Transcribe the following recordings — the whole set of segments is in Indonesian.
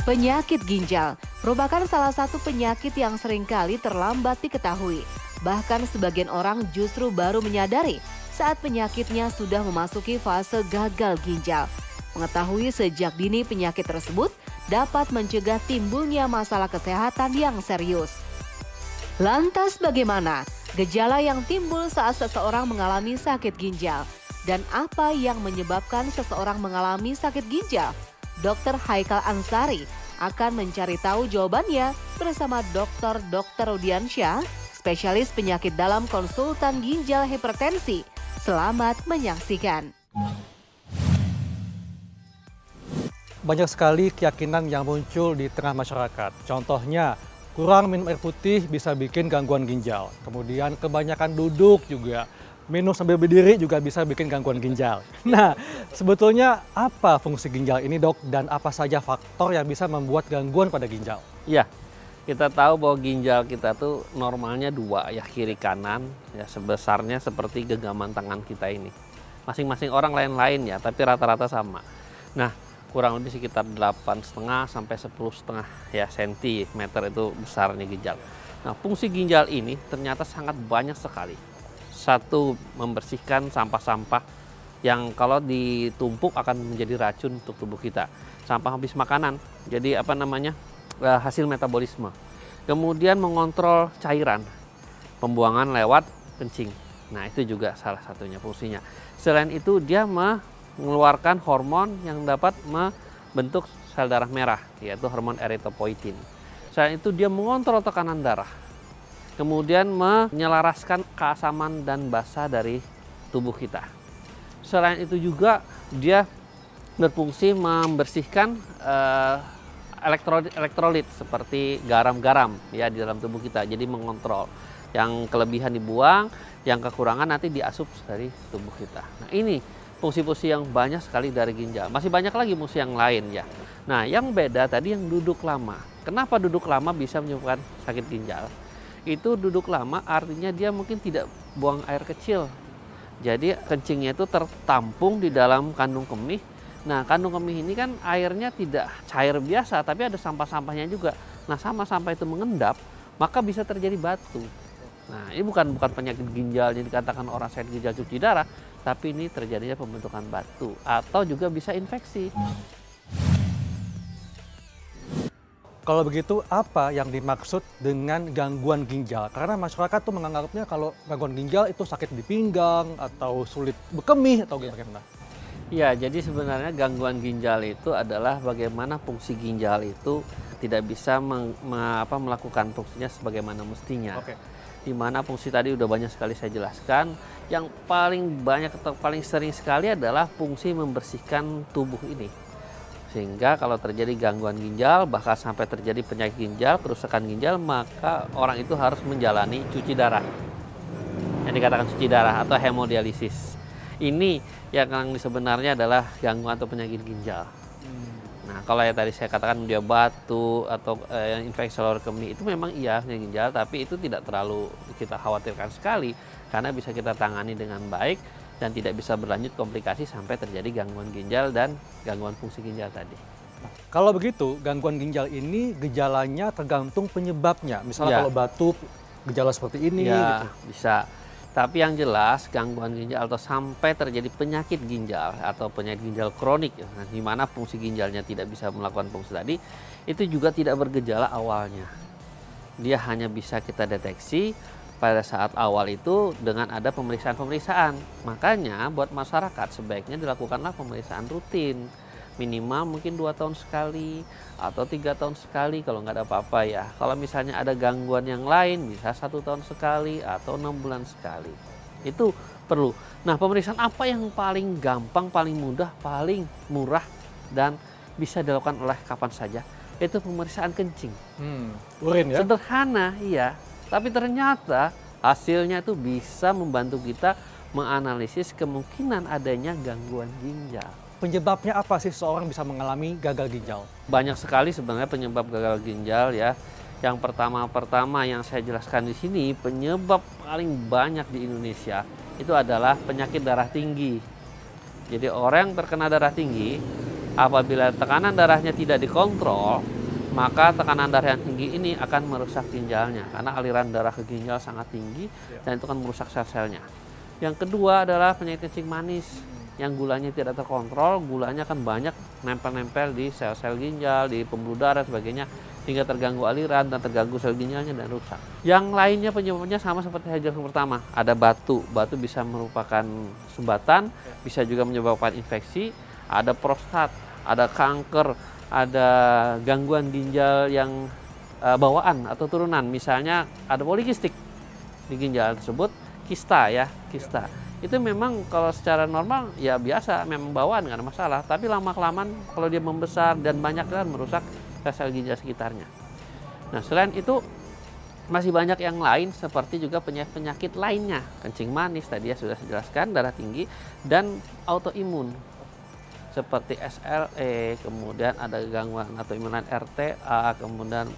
Penyakit ginjal merupakan salah satu penyakit yang seringkali terlambat diketahui. Bahkan sebagian orang justru baru menyadari saat penyakitnya sudah memasuki fase gagal ginjal. Mengetahui sejak dini penyakit tersebut dapat mencegah timbulnya masalah kesehatan yang serius. Lantas bagaimana gejala yang timbul saat seseorang mengalami sakit ginjal? Dan apa yang menyebabkan seseorang mengalami sakit ginjal? Dr. Haikal Ansari akan mencari tahu jawabannya bersama Dr. Rudiansyah, spesialis penyakit dalam konsultan ginjal hipertensi. Selamat menyaksikan. Banyak sekali keyakinan yang muncul di tengah masyarakat. Contohnya, kurang minum air putih bisa bikin gangguan ginjal. Kemudian kebanyakan duduk juga. Minum sambil berdiri juga bisa bikin gangguan ginjal. Nah, sebetulnya apa fungsi ginjal ini, Dok? Dan apa saja faktor yang bisa membuat gangguan pada ginjal? Iya, kita tahu bahwa ginjal kita tuh normalnya dua, ya kiri kanan, ya sebesarnya seperti genggaman tangan kita ini. Masing-masing orang lain-lain ya, tapi rata-rata sama. Nah, kurang lebih sekitar 8,5 sampai 10,5 ya sentimeter itu besarnya ginjal. Nah, fungsi ginjal ini ternyata sangat banyak sekali. Satu, membersihkan sampah-sampah yang kalau ditumpuk akan menjadi racun untuk tubuh kita. Sampah habis makanan, jadi hasil metabolisme. Kemudian mengontrol cairan, pembuangan lewat kencing. Nah, itu juga salah satunya fungsinya. Selain itu, dia mengeluarkan hormon yang dapat membentuk sel darah merah, yaitu hormon eritropoietin. Selain itu, dia mengontrol tekanan darah. Kemudian menyelaraskan keasaman dan basa dari tubuh kita. Selain itu juga dia berfungsi membersihkan elektrolit seperti garam-garam ya di dalam tubuh kita. Jadi mengontrol yang kelebihan dibuang, yang kekurangan nanti diasup dari tubuh kita. Nah, ini fungsi-fungsi yang banyak sekali dari ginjal. Masih banyak lagi fungsi yang lain ya. Nah, yang beda tadi yang duduk lama. Kenapa duduk lama bisa menyebabkan sakit ginjal? Itu duduk lama artinya dia mungkin tidak buang air kecil. Jadi kencingnya itu tertampung di dalam kandung kemih. Nah, kandung kemih ini kan airnya tidak cair biasa, tapi ada sampah-sampahnya juga. Nah, sampah itu mengendap, maka bisa terjadi batu. Nah, ini bukan penyakit ginjal yang dikatakan orang sakit ginjal cuci darah, tapi ini terjadinya pembentukan batu atau juga bisa infeksi. Kalau begitu, apa yang dimaksud dengan gangguan ginjal? Karena masyarakat tuh menganggapnya kalau gangguan ginjal itu sakit di pinggang atau sulit berkemih atau gimana? Ya, jadi sebenarnya gangguan ginjal itu adalah bagaimana fungsi ginjal itu tidak bisa melakukan fungsinya sebagaimana mestinya. Oke. Di mana fungsi tadi udah banyak sekali saya jelaskan. Yang paling banyak atau paling sering sekali adalah fungsi membersihkan tubuh ini. Sehingga kalau terjadi gangguan ginjal, bahkan sampai terjadi penyakit ginjal, kerusakan ginjal, maka orang itu harus menjalani cuci darah. Yang dikatakan cuci darah atau hemodialisis. Ini yang sebenarnya adalah gangguan atau penyakit ginjal. Nah, kalau yang tadi saya katakan dia batu atau infeksi saluran kemih, itu memang iya penyakit ginjal, tapi itu tidak terlalu kita khawatirkan sekali karena bisa kita tangani dengan baik dan tidak bisa berlanjut komplikasi sampai terjadi gangguan ginjal dan gangguan fungsi ginjal tadi. Kalau begitu, gangguan ginjal ini gejalanya tergantung penyebabnya. Misalnya kalau batuk, gejala seperti ini. Ya, gitu. bisa. Tapi yang jelas gangguan ginjal atau sampai terjadi penyakit ginjal atau penyakit ginjal kronik, di mana fungsi ginjalnya tidak bisa melakukan fungsi tadi, itu juga tidak bergejala awalnya. Dia hanya bisa kita deteksi pada saat awal itu dengan ada pemeriksaan-pemeriksaan. Makanya buat masyarakat sebaiknya dilakukanlah pemeriksaan rutin. Minimal mungkin 2 tahun sekali atau 3 tahun sekali kalau nggak ada apa-apa ya. Kalau misalnya ada gangguan yang lain bisa 1 tahun sekali atau 6 bulan sekali. Itu perlu. Nah, pemeriksaan apa yang paling gampang, paling mudah, paling murah dan bisa dilakukan oleh kapan saja? Itu pemeriksaan kencing. Urin ya? Sederhana, iya. Tapi ternyata hasilnya itu bisa membantu kita menganalisis kemungkinan adanya gangguan ginjal. Penyebabnya apa sih seorang bisa mengalami gagal ginjal? Banyak sekali sebenarnya penyebab gagal ginjal ya. Yang pertama yang saya jelaskan di sini, penyebab paling banyak di Indonesia itu adalah penyakit darah tinggi. Jadi orang yang terkena darah tinggi Apabila tekanan darahnya tidak dikontrol, maka tekanan darah yang tinggi ini akan merusak ginjalnya karena aliran darah ke ginjal sangat tinggi dan itu akan merusak sel-selnya. Yang kedua adalah penyakit kencing manis yang gulanya tidak terkontrol, gulanya akan banyak nempel-nempel di sel-sel ginjal, di pembuluh darah sebagainya hingga terganggu aliran dan terganggu sel ginjalnya dan rusak. Yang lainnya penyebabnya sama seperti yang pertama, ada batu. Batu bisa merupakan sumbatan, bisa juga menyebabkan infeksi, ada prostat, ada kanker, ada gangguan ginjal yang bawaan atau turunan, misalnya ada polikistik di ginjal tersebut, kista ya, kista. Itu memang kalau secara normal ya biasa, memang bawaan nggak ada masalah, tapi lama-kelamaan kalau dia membesar dan banyak kan merusak sel ginjal sekitarnya. Nah, selain itu masih banyak yang lain seperti juga penyakit lainnya, kencing manis tadi ya sudah dijelaskan, darah tinggi dan autoimun seperti SLE, kemudian ada gangguan autoimun RTA, kemudian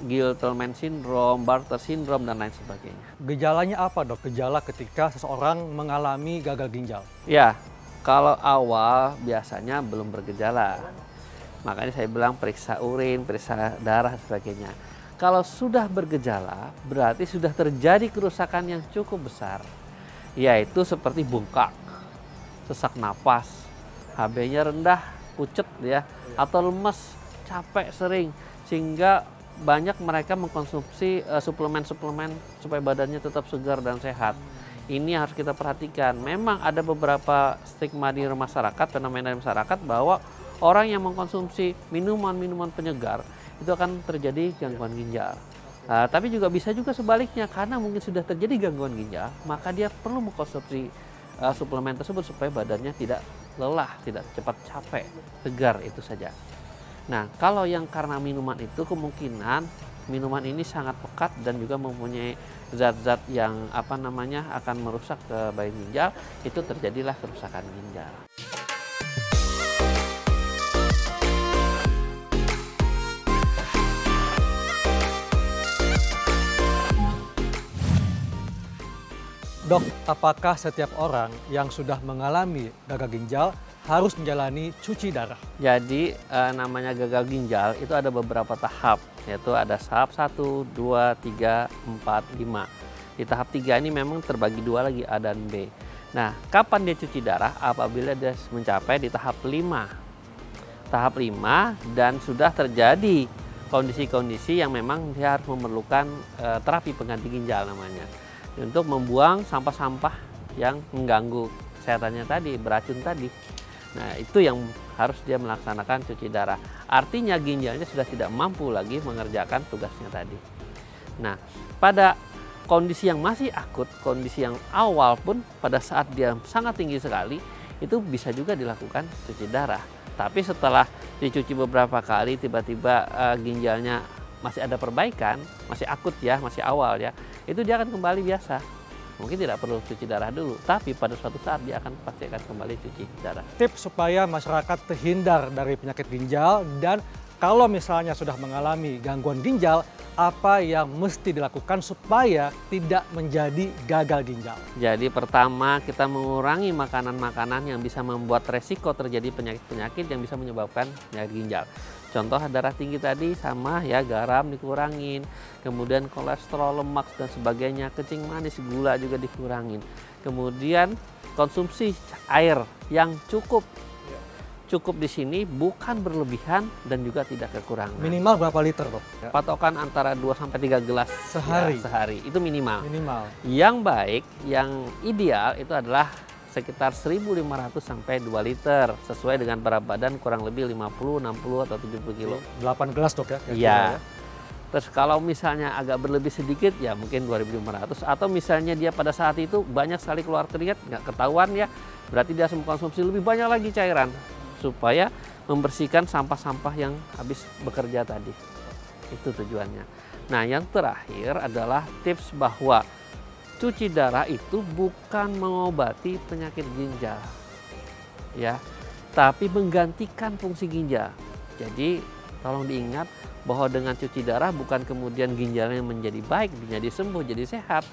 Giltelman syndrome, Bartter syndrome dan lain sebagainya. Gejalanya apa dok? Gejala ketika seseorang mengalami gagal ginjal? Ya, kalau awal biasanya belum bergejala. Makanya saya bilang periksa urin, periksa darah dan sebagainya. Kalau sudah bergejala, berarti sudah terjadi kerusakan yang cukup besar. Yaitu seperti bengkak, sesak napas, HB-nya rendah, pucet ya, atau lemes, capek sering. Sehingga banyak mereka mengkonsumsi suplemen-suplemen supaya badannya tetap segar dan sehat. Ini harus kita perhatikan. Memang ada beberapa stigma di masyarakat, fenomena di masyarakat bahwa orang yang mengkonsumsi minuman-minuman penyegar itu akan terjadi gangguan ginjal. Tapi juga bisa juga sebaliknya, karena mungkin sudah terjadi gangguan ginjal, maka dia perlu mengkonsumsi suplemen tersebut supaya badannya tidak lelah, tidak cepat capek, segar itu saja. Nah, kalau yang karena minuman itu kemungkinan minuman ini sangat pekat dan juga mempunyai zat-zat yang akan merusak ke bagian ginjal, itu terjadilah kerusakan ginjal. Dok, apakah setiap orang yang sudah mengalami gagal ginjal harus menjalani cuci darah? Jadi namanya gagal ginjal itu ada beberapa tahap, yaitu ada tahap 1, 2, 3, 4, 5. Di tahap 3 ini memang terbagi dua lagi, A dan B. Nah, kapan dia cuci darah? Apabila dia mencapai di tahap 5. Tahap 5 dan sudah terjadi kondisi-kondisi yang memang dia harus memerlukan terapi pengganti ginjal namanya. Untuk membuang sampah-sampah yang mengganggu kesehatannya tadi, beracun tadi. Nah, itu yang harus dia melaksanakan cuci darah. Artinya ginjalnya sudah tidak mampu lagi mengerjakan tugasnya tadi. Nah, pada kondisi yang masih akut, kondisi yang awal pun pada saat dia sangat tinggi sekali, itu bisa juga dilakukan cuci darah. Tapi setelah dicuci beberapa kali, tiba-tiba ginjalnya masih ada perbaikan, masih akut ya, masih awal ya, itu dia akan kembali biasa. Mungkin tidak perlu cuci darah dulu, tapi pada suatu saat dia pasti akan kembali cuci darah. Tips supaya masyarakat terhindar dari penyakit ginjal, dan kalau misalnya sudah mengalami gangguan ginjal, apa yang mesti dilakukan supaya tidak menjadi gagal ginjal? Jadi pertama, kita mengurangi makanan-makanan yang bisa membuat resiko terjadi penyakit-penyakit yang bisa menyebabkan penyakit ginjal. Contoh darah tinggi tadi sama ya, garam dikurangin, kemudian kolesterol, lemak dan sebagainya, kencing manis, gula juga dikurangin. Kemudian konsumsi air yang cukup. Cukup di sini bukan berlebihan dan juga tidak kekurangan. Minimal berapa liter, Dok? Patokan antara 2-3 gelas sehari. Ya, sehari. Itu minimal. Minimal. Yang baik, yang ideal itu adalah sekitar 1.500 sampai 2 liter sesuai dengan berat badan kurang lebih 50, 60 atau 70 kilo. 8 gelas, Dok ya? Iya. Terus kalau misalnya agak berlebih sedikit ya mungkin 2.500, atau misalnya dia pada saat itu banyak sekali keluar keringat nggak ketahuan ya, berarti dia harus mengkonsumsi lebih banyak lagi cairan supaya membersihkan sampah-sampah yang habis bekerja tadi. Itu tujuannya. Nah, yang terakhir adalah tips bahwa cuci darah itu bukan mengobati penyakit ginjal, ya, tapi menggantikan fungsi ginjal. Jadi tolong diingat bahwa dengan cuci darah bukan kemudian ginjalnya menjadi baik, menjadi sembuh, jadi sehat,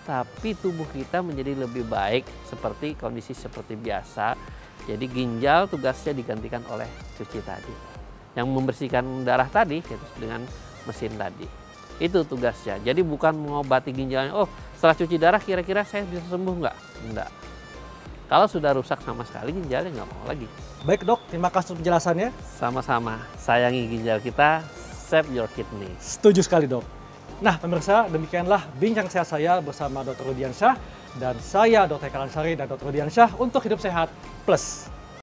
tapi tubuh kita menjadi lebih baik seperti kondisi seperti biasa, Jadi ginjal tugasnya digantikan oleh cuci tadi. Yang membersihkan darah tadi gitu, dengan mesin tadi. Itu tugasnya. Jadi bukan mengobati ginjalnya, oh setelah cuci darah kira-kira saya bisa sembuh nggak? Enggak. Kalau sudah rusak sama sekali ginjalnya nggak mau lagi. Baik dok, terima kasih untuk penjelasannya. Sama-sama, sayangi ginjal kita, save your kidney. Setuju sekali dok. Nah pemirsa, demikianlah bincang sehat saya bersama Dr. Rudiansyah dan saya Dr. Eka Lansari dan Dr. Rudiansyah untuk Hidup Sehat Plus.